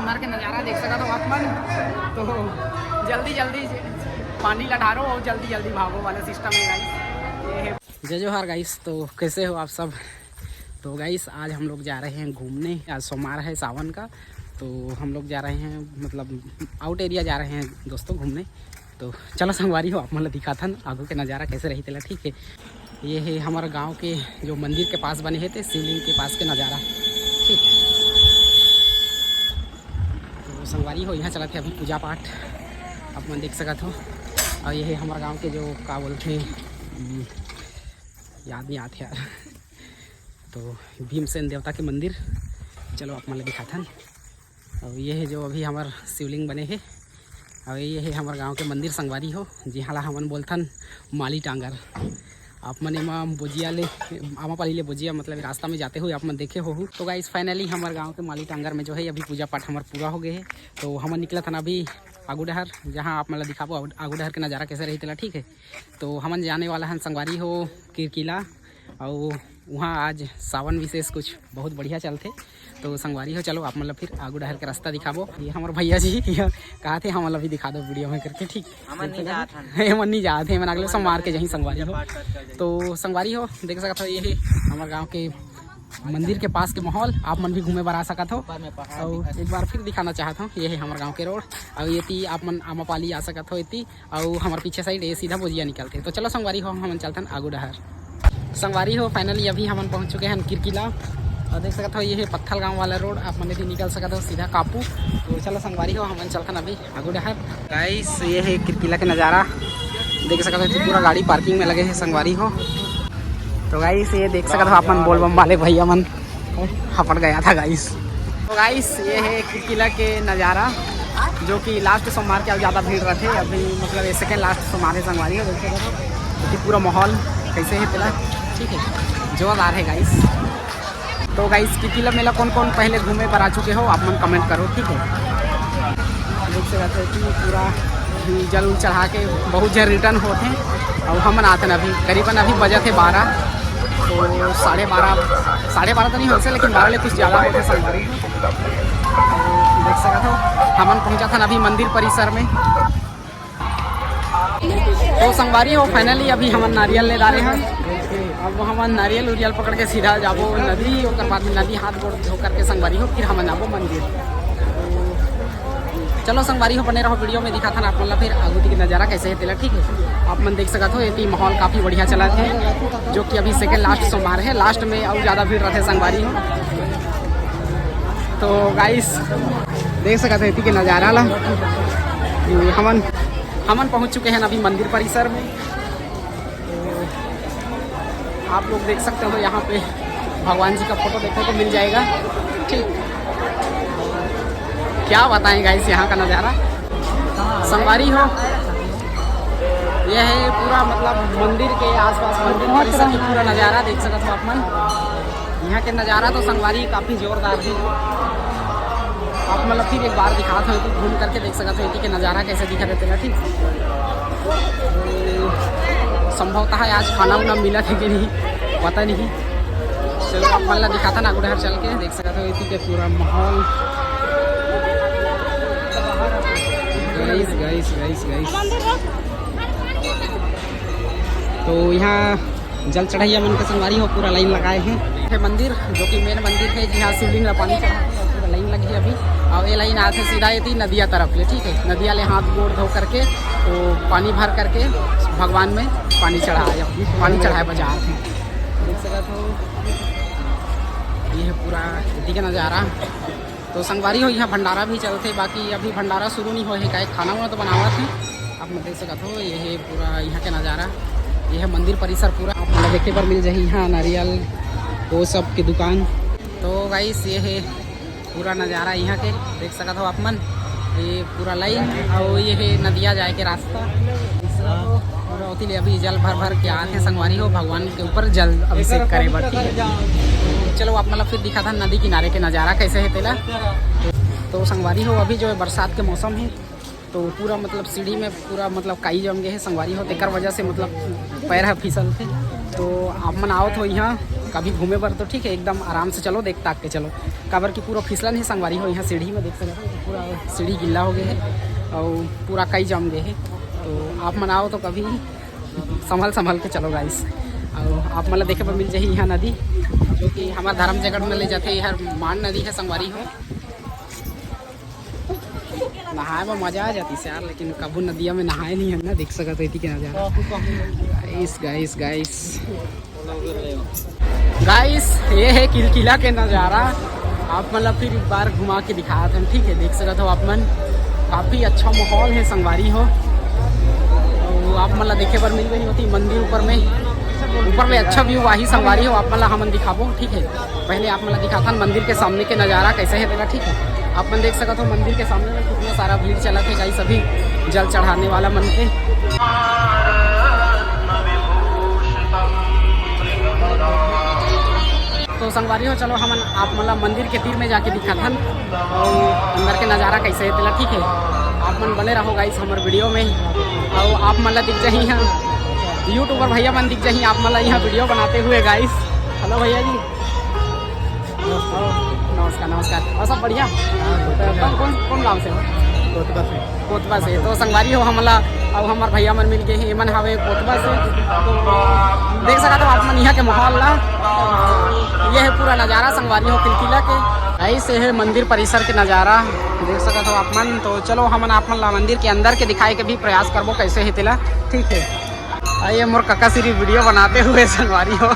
सोमवार के नज़ारा देख सका तो आप मन तो जल्दी जल्दी पानी लठारो और जल्दी जल्दी भागो वाला सिस्टम है गाइस। जय जोहार गाइस, तो कैसे हो आप सब। तो गाइस आज हम लोग जा रहे हैं घूमने। आज सोमवार है सावन का, तो हम लोग जा रहे हैं मतलब आउट एरिया जा रहे हैं दोस्तों घूमने। तो चलो संगवारी हो, आप मतलब दिखा था ना आगू के नज़ारा कैसे रही तेला। ठीक है, ये है हमारे गांव के जो मंदिर के पास बने थे शिवलिंग के पास के नज़ारा। ठीक, तो संगवारी हो यहाँ चला थे अभी पूजा पाठ आप मन देख सकत हो। और ये है हमारे गांव के जो का बोलते याद नहीं आते यार, तो भीमसेन देवता के मंदिर चलो आप मतलब दिखा था। और ये है जो अभी हमारे शिवलिंग बने हैं। और ये है हमारे गांव के मंदिर संगवारी हो, जी हाला हमन बोलथन माली टांगर। आप मन एमा बोजिया ले आमापाली ले बोजिया मतलब रास्ता में जाते हुए आप मन देखे हो। तो गाइस फाइनली हमारे गांव के माली टांगर में जो है अभी पूजा पाठ हमारा पूरा हो गए है। तो हम निकला था ना अभी आगू डहर, जहाँ आप मतलब दिखाबो आगू डहर के नज़ारा कैसे रही तेला। ठीक है, तो हमन जाने वाला है संगवारी हो किरकिला। और वहाँ आज सावन विशेष कुछ बहुत बढ़िया चलते। तो संगवारी हो चलो आप मतलब फिर आगू डहर के रास्ता दिखाबो। ये हमारे भैया जी कहा थे हम मतलब भी दिखा दो वीडियो में करके। ठीक, मन नहीं जाते मैंने अगले सोमवार के जहीं संगवारी हो। तो संगवारी हो देख सकते हो, ये है हमारे गाँव के मंदिर के पास के माहौल। आप मन भी घूमे बार आ सकत हो। और एक बार फिर दिखाना चाहता हूँ, ये है हमारे गांव के रोड। और ये थी आप मन आमापाली आ सकत हो इतनी। और हमारे पीछे साइड ये सीधा बोजिया निकलते। तो चलो संगवारी हो हम चलते हैं आगू डहर। संगवारी हो फाइनली अभी हम पहुँच चुके हैं किरकिला। और देख सकते हो ये है पत्थल गाँव वाला रोड, आप मन भी निकल सकते हो सीधा कापू। तो चलो संगवारी हो हम चलते हैं अभी आगू डहर। गाइस ये है किरकिला के नज़ारा देख सकते हो, पूरा गाड़ी पार्किंग में लगे हैं संगवारी हो। तो गाइस ये देख सकते हो आप मन बोल बम वाले भैया मन हपट गया था गाइस। तो गाइस ये है किरकिला के नज़ारा, जो कि लास्ट सोमवार के ज़्यादा भीड़ रहते। अभी मतलब ये सेकेंड लास्ट सोमवार है संगवारी हो। देख सकते हो कि पूरा माहौल कैसे है तेला। ठीक है, जोरदार है गाइस। तो गाइस किरकिला मेला कौन कौन पहले घूमे पर आ चुके हो आप मन कमेंट करो। ठीक है, देख सकते हो कि पूरा जल चढ़ा के बहुत जल्द रिटर्न होते हैं। और हम आते हैं अभी करीबन अभी बजे थे 12, तो 12:30 तो नहीं हो सकते, लेकिन 12 ले कुछ ज़्यादा होते संगवारी। देख सकते हो हमन पहुंचा था अभी मंदिर परिसर में। तो संगवारी हो फाइनली अभी हम नारियल ले डाले हैं। अब हम नारियल उरियल पकड़ के सीधा जाबो नदी, और बाद में नदी हाथ गोड़ धो करके संगवारी हो फिर हम जाबो मंदिर। चलो संगवारी हो बने रहो, वीडियो में दिखा था ना आप मतलब फिर आगू की नज़ारा कैसे है तेला। ठीक है, आप मन देख सकते हो ये माहौल काफ़ी बढ़िया चला है, जो कि अभी सेकेंड लास्ट सोमवार है। लास्ट में और ज़्यादा भीड़ रहते संगवारी हो। तो गाइस देख सकते हो के नज़ारा ला हमन पहुंच चुके हैं अभी मंदिर परिसर में। तो आप लोग देख सकते हो यहाँ पे भगवान जी का फोटो देखने को मिल जाएगा। ठीक, क्या बताएं गाइस यहाँ का नज़ारा संगवारी हो। यह है पूरा मतलब मंदिर के आसपास मंदिर परिसर की पूरा नज़ारा देख सकते हो आप मन। यहाँ के नज़ारा तो संगवारी काफ़ी जोरदार है। आप मतलब फिर एक बार दिखाते हो कि घूम करके देख सकते हो कि नज़ारा कैसे दिखा देते हैं। ठीक, संभवतः आज खाना उना मिला था कि नहीं पता नहीं। चलो आप मतलब दिखाता ना गुड़हर चल के देख सकते हो इसी के पूरा माहौल। गाइस तो यहाँ जल चढ़ाइया मन के संगवारी हो पूरा लाइन लगाए हैं। मंदिर जो कि मेन मंदिर है, जहाँ शिवलिंग में पानी चढ़ा है पूरा लाइन लगी है अभी। और ये लाइन आते सीधा ये थी नदिया तरफ ले। ठीक है, नदिया ले हाथ गोड़ धो करके तो पानी भर करके भगवान में पानी चढ़ाए बाजार में देख सकते हो। ये है पूरा नदी का नज़ारा। तो संगवारी हो यहाँ भंडारा भी चलते, बाकी अभी भंडारा शुरू नहीं हो है, का खाना वाना तो बनावा थे आप देख सकते हो। ये है पूरा यहाँ का नज़ारा, ये है मंदिर परिसर पूरा आप मतलब देखे पर मिल जाए यहाँ नारियल वो सब की दुकान। तो गाइस ये है पूरा नज़ारा यहाँ के देख सकते हो आप मन। ये पूरा लाइन और ये है नदिया जाए के रास्ता। पूरा होती अभी जल भर के आते संगवारी हो भगवान के ऊपर जल अभिषेक करे बर। चलो आप मतलब फिर दिखा था नदी किनारे के नज़ारा कैसे है तेला। तो संगवारी हो अभी जो है बरसात के मौसम है, तो पूरा मतलब सीढ़ी में पूरा मतलब काई जम गए है संगवारी हो, तेकर वजह से मतलब पैर है फिसल थे। तो आप मन आओ तो यहाँ कभी घूमे बर तो ठीक है, एकदम आराम से चलो, देख ताक के चलो। काबर की पूरा फिसलन है संगवारी हो, यहाँ सीढ़ी में देख सकते हो पूरा सीढ़ी गिल्ला हो गया है और पूरा कई जम गए है। तो आप मनाओ तो कभी संभल के चलो गाइस। और आप मतलब देखे पर मिल जाए यहाँ नदी, जो कि हमारे धर्म जगह में ले जाते हैं। यहाँ मान नदी है संगवारी हो, नहाए में मजा आ जाती है यार, लेकिन कबू नदिया में नहाए नहीं है ना, देख सकते थी कि नजारा। गाइस ये है किला के नज़ारा। आप मतलब फिर एक बार घुमा के दिखाया था, ठीक है, देख सकते हो आप मन। काफ़ी अच्छा माहौल है संगवारी हो। और आप मतलब देखे पर मिल गई होती मंदिर ऊपर में अच्छा व्यू वही संगवारी हो। आप मतलब हम दिखाबो, ठीक है। पहले आप मतलब दिखाता मंदिर के सामने के नज़ारा कैसे है तेरा, ठीक है। आप मन देख सकते हो मंदिर के सामने में कितना सारा भीड़ चला थे गाइस, सभी जल चढ़ाने वाला मन के। तो संगवारी हो चलो हम आप मतलब मंदिर के तीर में जाके दिखाथन और अंदर के नज़ारा कैसे है तेला, ठीक है। आप मन बने रहो गाइस हमारे वीडियो में। और आप मतलब दिख जाही यहाँ यूट्यूबर भैया मन दिख जाही, आप मतलब यहाँ वीडियो बनाते हुए गाइस। हेलो भैया जी, नमस्कार। और सब बढ़िया? कौन गाँव से हो? कोतबा से। तो संगवारी हो हमला और हमारे भैया मन मिल के मन हवे कोतबा से। तो देख सकते हो आप मन यहाँ के माहौल ला, ये है पूरा नज़ारा संगवारी हो किला के। ऐसे है मंदिर परिसर के नज़ारा, देख सकते हो आप मन। तो चलो हम आप मन मंदिर के अंदर के दिखाए के भी प्रयास करबो कैसे है तेला, ठीक है। आइए मोर कक्का श्री वीडियो बनाते हुए संगवारी हो। और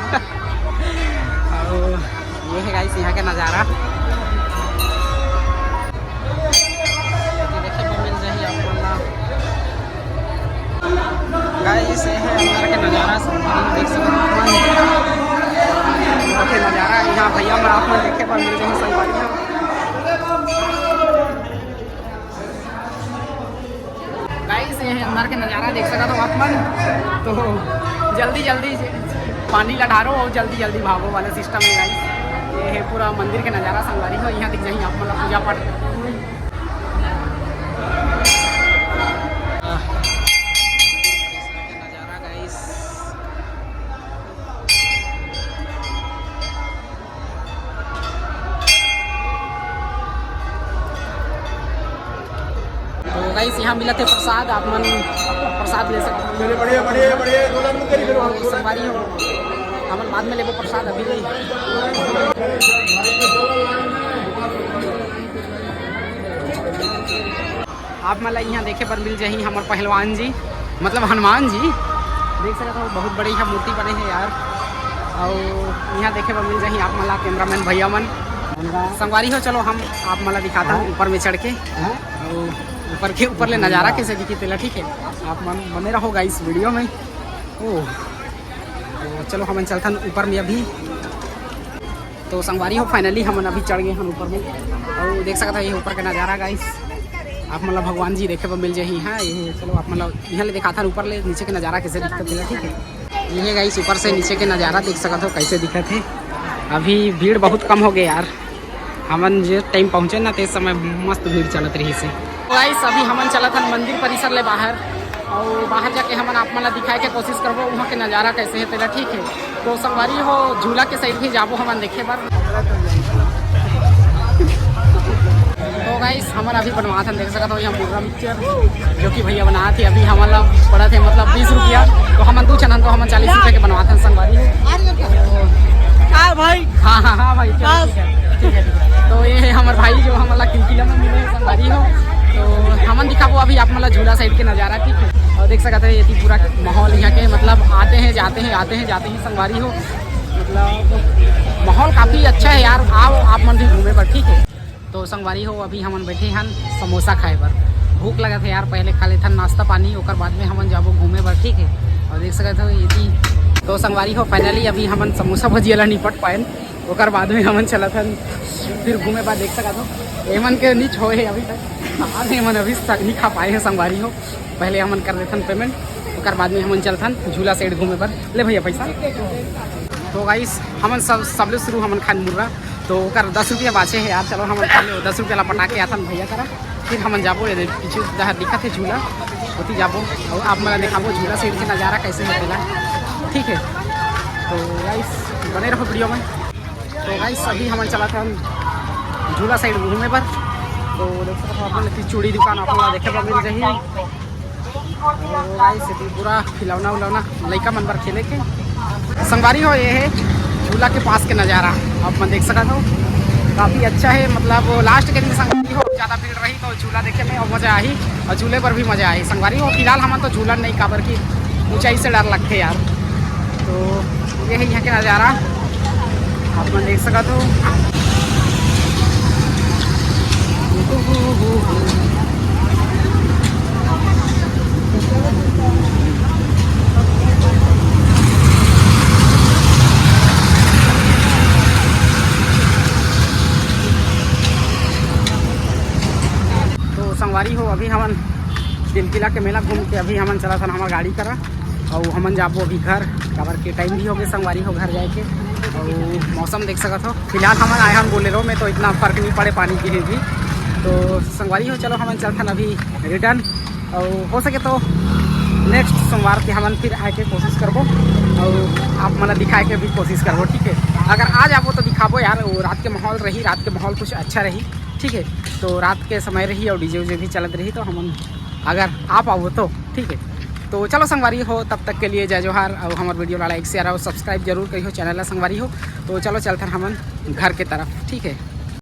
ये है गाइस यहाँ के नज़ारा, गाइस ये है अंदर के नज़ारा संगवारी, देख सकते हो नज़ारा यहाँ भैया में आप लोग देखे पर मिल रही संगवारी। गाइस ये है अंदर के नज़ारा, देख सकते हो आप मन। तो जल्दी पानी लड़ारो और जल्दी भागो वाला सिस्टम है गाइस। ये है पूरा मंदिर के नज़ारा संगवारी हो, यहाँ दिख जाए आप मतलब पूजा पाठ। तो गाइस यहाँ मिला थे प्रसाद, आप मन प्रसाद ले सकते हो संगवारी हो। हम बाद में लेबो प्रसाद, अभी नहीं। आप मतलब यहाँ देखे पर मिल जाही हमारे पहलवान जी, मतलब हनुमान जी, देख सकते हो बहुत बड़ी यहाँ मूर्ति बने हैं यार। और यहाँ देखे पर मिल जाही आप मतलब कैमरामैन भैया मन संगवारी हो। चलो हम आप मतलब दिखाता हूँ ऊपर में चढ़ के, और ऊपर ले नज़ारा कैसे दिखी तेला, ठीक है। आप मन बने रहो गाइस वीडियो में। ओह तो चलो हम चलता ऊपर में अभी। तो संगवारी हो फाइनली हम अभी चढ़ गए हम ऊपर में, और देख सकते हो ये ऊपर का नज़ारा गाइस। आप मतलब भगवान जी देखे पर मिल जाए हाँ। ये चलो आप मतलब यहाँ ले दिखाता ऊपर ले नीचे के नज़ारा कैसे दिखता है, ठीक है। ये है गाइस ऊपर से नीचे के नज़ारा देख सकते हो कैसे दिखा थे। अभी भीड़ बहुत कम हो गए यार, हमन जो टाइम पहुँचे ना तो इस समय मस्त भीड़ चलत रही से। गाइस अभी हमन चला था मंदिर परिसर ले बाहर, और बाहर जाके हमन आप मतलब दिखाए के कोशिश करबो वहाँ के नज़ारा कैसे है तेरा, ठीक है। तो संगवारी हो झूला के साइड भी जाबो हमन देखे बार। तो गाइस हमन अभी बनवा था, देख सकते हो यहाँ मुर्गा मिक्सचर जो कि भैया बनाए थे। अभी हमारा पड़ा थे मतलब 20 रुपया, तो हमन 2 चनन तो हमन 40 रुपये के बनवा था संगवारी भाई। हाँ भाई ठीक है। तो ये है हमारे भाई जो हमारा किला में मिले संगवारी हो। तो हमन दिखाबो अभी आप मतलब झूला साइड के नज़ारा, ठीक है। और देख सकते हैं ये पूरा माहौल यहाँ के मतलब आते हैं जाते हैं संगवारी हो। मतलब माहौल काफ़ी अच्छा है यार, आओ आप मन भी घूमे पर, ठीक है। तो संगवारी हो अभी हमन बैठे हैं समोसा खाए पर, भूख लगा था यार, पहले खा लेते नाश्ता पानी, और बाद में हमन जाबो घूमे पर, ठीक है। और देख सकते हो ये तो संगवारी हो फाइनली अभी हमन समोसा भजिया ला निपट पाए, और बाद में हमन चला था फिर घूमे बाद। देख सकते हो एमन के नीच हो अभी तक आज हमन अभी तक नहीं खा पाए हैं संगवारी हो। पहले हमन कर देथन पेमेंट, और बाद में हमन चलथन झूला साइड घूमे पर। ले भैया पैसा। तो गाइस हमन सब शुरू हमन खान मुर्गा, तो 10 रुपया बाचे है यार। चलो हम 10 रुपया ला पटा के आथन भैया करा, फिर हमन जाबो पीछे जहाँ दिखा थे झूला होती जाबो, और आप मैं दिखाबो झूला साइड के नज़ारा कैसे होगा, ठीक है। तो गाइस बने रहो वीडियो में। तो गाइस अभी हम चला था झूला साइड घूमने पर, तो देख सकते हो अपन चूड़ी दुकान अपन देखे पर मिल रही है। तो गाइस अभी पूरा खिलौना उलौना लड़का मन पर खेले के संगवारी हो। ये है झूला के पास के नज़ारा आप मन देख सकते हो, काफ़ी अच्छा है। मतलब लास्ट के दिन संगवारी हो ज़्यादा भीड़ रही तो झूला देखे में और मज़ा आई, और झूले पर भी मज़ा आई। संगवारी हो फिलहाल हम तो झूला नहीं, काबर की ऊंचाई से डर लगते यार। तो ये है यहाँ के नज़ारा आप मन देख सकते हो। तो संगवारी हो अभी हमन दिल किला के मेला घूम के अभी हमन चला था हमारा गाड़ी करा, और हमन जाबो अभी घर, काबर के टाइम भी हो गए संगवारी हो घर जाए के। और मौसम देख सकते हो फिलहाल हमन आए हम बोलेरो में, तो इतना फर्क नहीं पड़े पानी की भी। तो संगवारी हो चलो हमन चलथन अभी रिटर्न, और हो सके तो नेक्स्ट सोमवार के हमन फिर आए के कोशिश करबो, और आप मतलब दिखाए के भी कोशिश करबो, ठीक है। अगर आ जाबो तो दिखाबो यार, वो रात के माहौल रही, रात के माहौल कुछ अच्छा रही, ठीक है। तो रात के समय रही और डीजे उजे भी चलत रही, तो हमन अगर आप आओ तो ठीक है। तो चलो संगवारी हो, तब तक के लिए जय जोहार, और हमारे वीडियो ला लाइक शेयर और सब्सक्राइब जरूर करियो चैनल ला संगवारी हो। तो चलो चलते हैं हमन घर के तरफ, ठीक है।